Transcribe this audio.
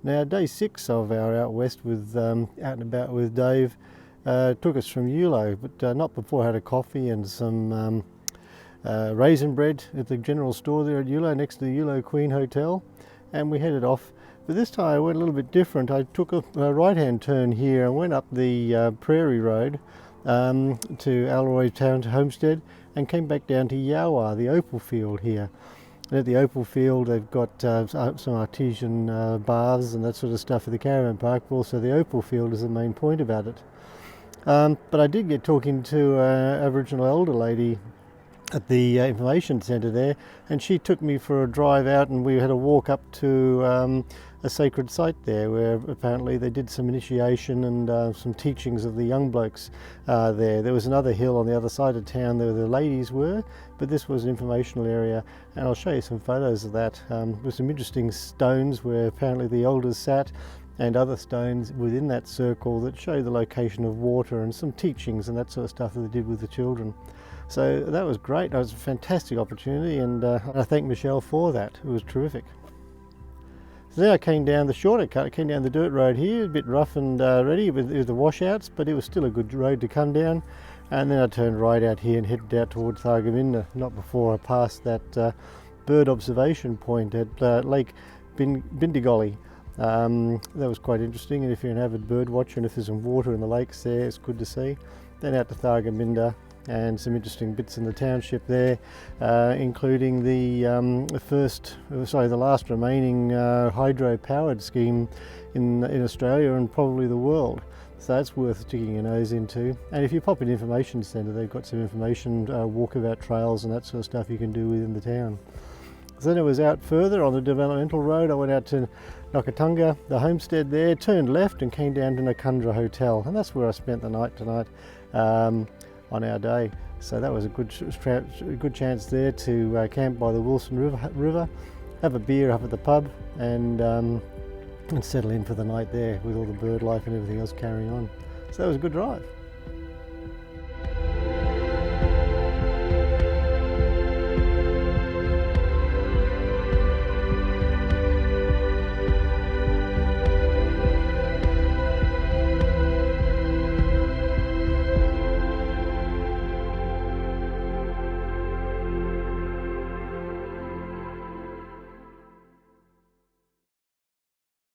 Now, day 6 of our out west with Out and About with Dayv took us from Eulo, but not before I had a coffee and some raisin bread at the general store there at Eulo, next to the Eulo Queen Hotel, and we headed off. But this time I went a little bit different. I took a right-hand turn here and went up the Prairie Road to Alroy Town to Homestead, and came back down to Yowah, the opal field here. And at the opal field they've got some artesian baths and that sort of stuff for the caravan park, but also the opal field is the main point about it. But I did get talking to an Aboriginal elder lady at the information centre there, and she took me for a drive out, and we had a walk up to a sacred site there where apparently they did some initiation and some teachings of the young blokes there. There was another hill on the other side of town where the ladies were, but this was an informational area, and I'll show you some photos of that. With some interesting stones where apparently the elders sat, and other stones within that circle that show the location of water and some teachings and that sort of stuff that they did with the children. So that was great. It was a fantastic opportunity, and I thank Michelle for that. It was terrific. So then I came down the shorter cut. I came down the dirt road here, a bit rough and ready with the washouts, but it was still a good road to come down. And then I turned right out here and headed out towards Thargomindah, not before I passed that bird observation point at Lake Bindigolly. That was quite interesting, and if you're an avid bird watcher and if there's some water in the lakes there, it's good to see. Then out to Thargomindah, and some interesting bits in the township there, including the last remaining hydro-powered scheme in Australia and probably the world. So that's worth sticking your nose into. And if you pop in Information Centre, they've got some information, walkabout trails and that sort of stuff you can do within the town. So then it was out further on the developmental road. I went out to Noccundra, the homestead there, turned left and came down to Noccundra Hotel, and that's where I spent the night tonight on our day. So that was a good chance there to camp by the Wilson River, have a beer up at the pub, and settle in for the night there with all the bird life and everything else carrying on. So that was a good drive.